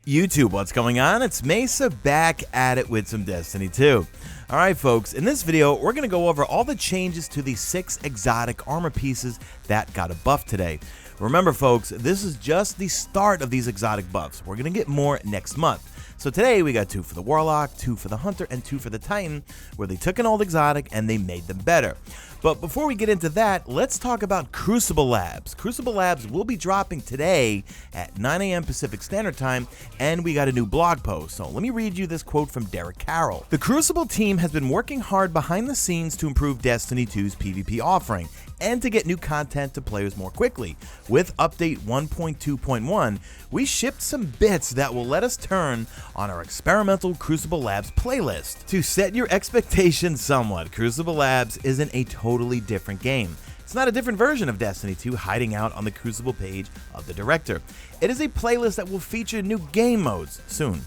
YouTube, what's going on? It's Mesa back at it with some Destiny 2. Alright folks, in this video we're going to go over all the changes to the 6 exotic armor pieces that got a buff today. Remember folks, this is just the start of these exotic buffs. We're going to get more next month. So today we got 2 for the Warlock, 2 for the Hunter, and 2 for the Titan, where they took an old exotic and they made them better. But before we get into that, let's talk about Crucible Labs. Crucible Labs will be dropping today at 9 a.m. Pacific Standard Time, and we got a new blog post. So let me read you this quote from Derek Carroll. The Crucible team has been working hard behind the scenes to improve Destiny 2's PvP offering and to get new content to players more quickly. With update 1.2.1, we shipped some bits that will let us turn on our experimental Crucible Labs playlist. To set your expectations somewhat, Crucible Labs isn't a totally different game. It's not a different version of Destiny 2 hiding out on the Crucible page of the director. It is a playlist that will feature new game modes soon,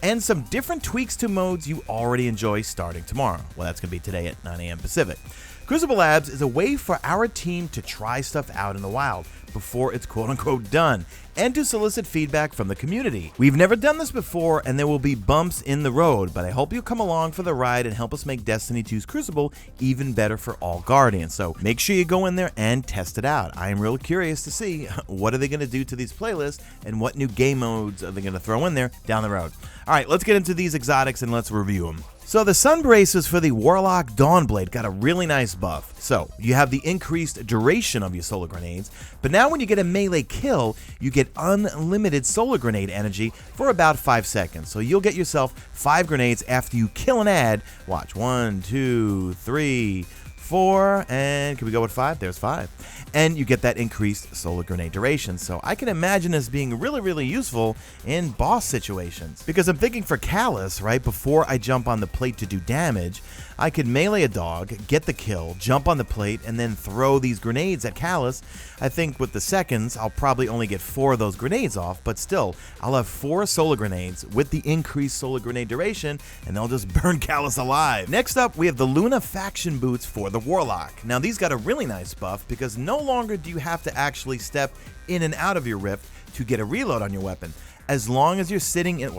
and some different tweaks to modes you already enjoy starting tomorrow. Well, that's going to be today at 9 a.m. Pacific. Crucible Labs is a way for our team to try stuff out in the wild before it's quote-unquote done, and to solicit feedback from the community. We've never done this before, and there will be bumps in the road, but I hope you come along for the ride and help us make Destiny 2's Crucible even better for all Guardians. So make sure you go in there and test it out. I am real curious to see what are they going to do to these playlists and what new game modes are they going to throw in there down the road. All right, let's get into these exotics and let's review them. So the Sun Braces for the Warlock Dawnblade got a really nice buff. So you have the increased duration of your solar grenades, but now when you get a melee kill, you get unlimited solar grenade energy for about 5 seconds. So you'll get yourself 5 grenades after you kill an ad. Watch, 1, 2, 3, 4, and can we go with 5? There's 5. And you get that increased solar grenade duration. So I can imagine this being really useful in boss situations. Because I'm thinking for Callus, right, before I jump on the plate to do damage, I could melee a dog, get the kill, jump on the plate, and then throw these grenades at Callus. I think with the seconds, I'll probably only get 4 of those grenades off, but still, I'll have 4 solar grenades with the increased solar grenade duration, and they'll just burn Callus alive. Next up, we have the Luna Faction Boots for the Warlock. Now these got a really nice buff because no longer do you have to actually step in and out of your rift to get a reload on your weapon. As long as you're standing in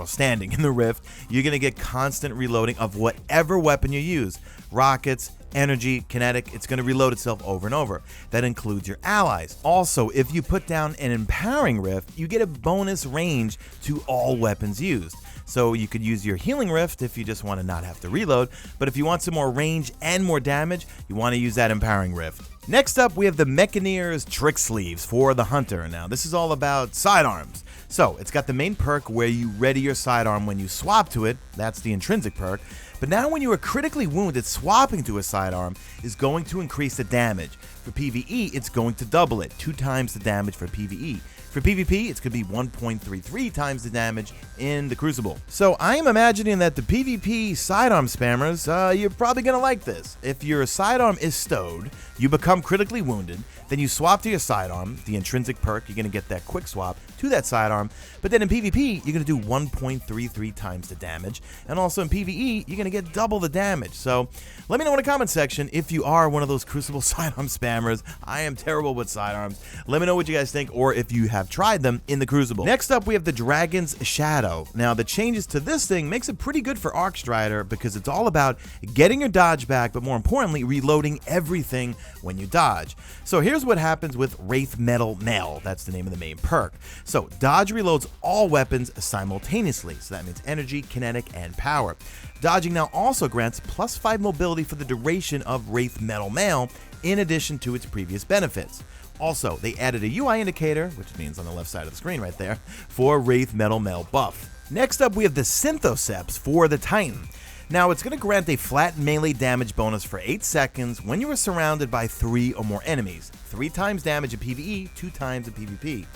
the rift, you're going to get constant reloading of whatever weapon you use. Rockets, energy, kinetic, it's going to reload itself over and over. That includes your allies. Also, if you put down an empowering rift, you get a bonus range to all weapons used. So you could use your healing rift if you just want to not have to reload, but if you want some more range and more damage, you want to use that empowering rift. Next up, we have the Mechaneer's Trick Sleeves for the Hunter. Now, this is all about sidearms. So, it's got the main perk where you ready your sidearm when you swap to it. That's the intrinsic perk. But now when you are critically wounded, swapping to a sidearm is going to increase the damage. For PvE, it's going to double it, 2 times the damage for PvE. For PvP, it's going to be 1.33 times the damage in the Crucible. So I am imagining that the PvP sidearm spammers, you're probably going to like this. If your sidearm is stowed, you become critically wounded, then you swap to your sidearm, the intrinsic perk, you're going to get that quick swap to that sidearm, but then in PvP, you're going to do 1.33 times the damage, and also in PvE, you're going to get double the damage. So let me know in the comment section if you are one of those Crucible sidearm spammers. I am terrible with sidearms. Let me know what you guys think, or if you have tried them in the Crucible. Next up, we have the Dragon's Shadow. Now, the changes to this thing makes it pretty good for Arcstrider because it's all about getting your dodge back, but more importantly, reloading everything when you dodge. So here's what happens with Wraith Metal Mail. That's the name of the main perk. So dodge reloads all weapons simultaneously. So that means energy, kinetic, and power. Dodging now also grants +5 mobility for the duration of Wraith Metal Mail in addition to its previous benefits. Also, they added a UI indicator, which means on the left side of the screen right there, for Wraith Metal Mail buff. Next up, we have the Synthoceps for the Titan. Now, it's going to grant a flat melee damage bonus for 8 seconds when you are surrounded by 3 or more enemies. 3 times damage in PvE, 2 times in PvP.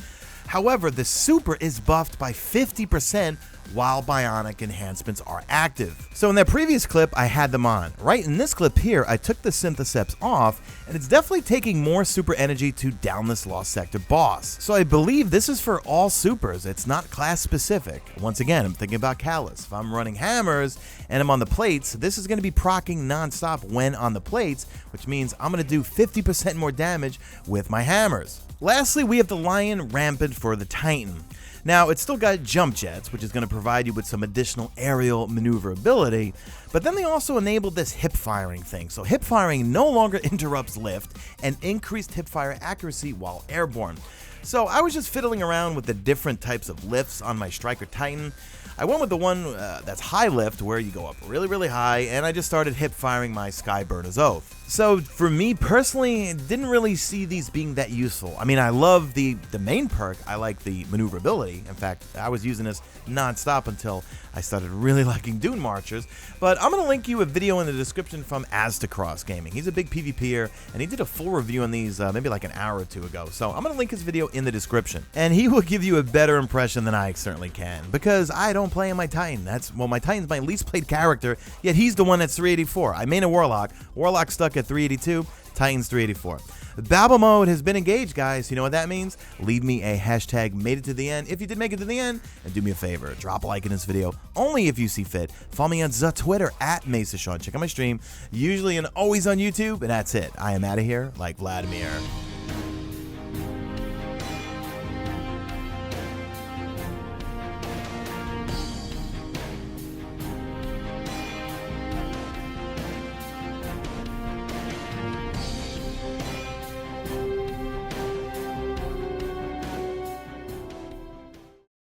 However, the super is buffed by 50% while bionic enhancements are active. So in that previous clip, I had them on. Right in this clip here, I took the Synthoceps off, and it's definitely taking more super energy to down this Lost Sector boss. So I believe this is for all supers, it's not class specific. Once again, I'm thinking about Callus. If I'm running hammers and I'm on the plates, this is going to be proccing non-stop when on the plates, which means I'm going to do 50% more damage with my hammers. Lastly, we have the Lion Rampant for the Titan. Now, it's still got jump jets, which is going to provide you with some additional aerial maneuverability, but then they also enabled this hip firing thing. So hip firing no longer interrupts lift and increased hip fire accuracy while airborne. So I was just fiddling around with the different types of lifts on my Striker Titan. I went with the one that's high lift, where you go up really, really high, and I just started hip firing my Skyburner's Oath. So for me personally, didn't really see these being that useful. I mean, I love the main perk. I like the maneuverability. In fact, I was using this non-stop until I started really liking Dune Marchers. But I'm going to link you a video in the description from Aztecross Gaming. He's a big PvPer, and he did a full review on these maybe like an hour or two ago. So I'm going to link his video in the description. And he will give you a better impression than I certainly can, because I don't play in my Titan. Well, my Titan's my least played character, yet he's the one that's 384. I main a Warlock. Warlock stuck at 382. Titan's 384. Babel mode has been engaged, guys. You know what that means? Leave me a hashtag made it to the end if you did make it to the end, and do me a favor, drop a like in this video, only if you see fit. Follow me on the Twitter at Mesa Sean. Check out my stream, usually and always on YouTube, and that's it. I am out of here like Vladimir.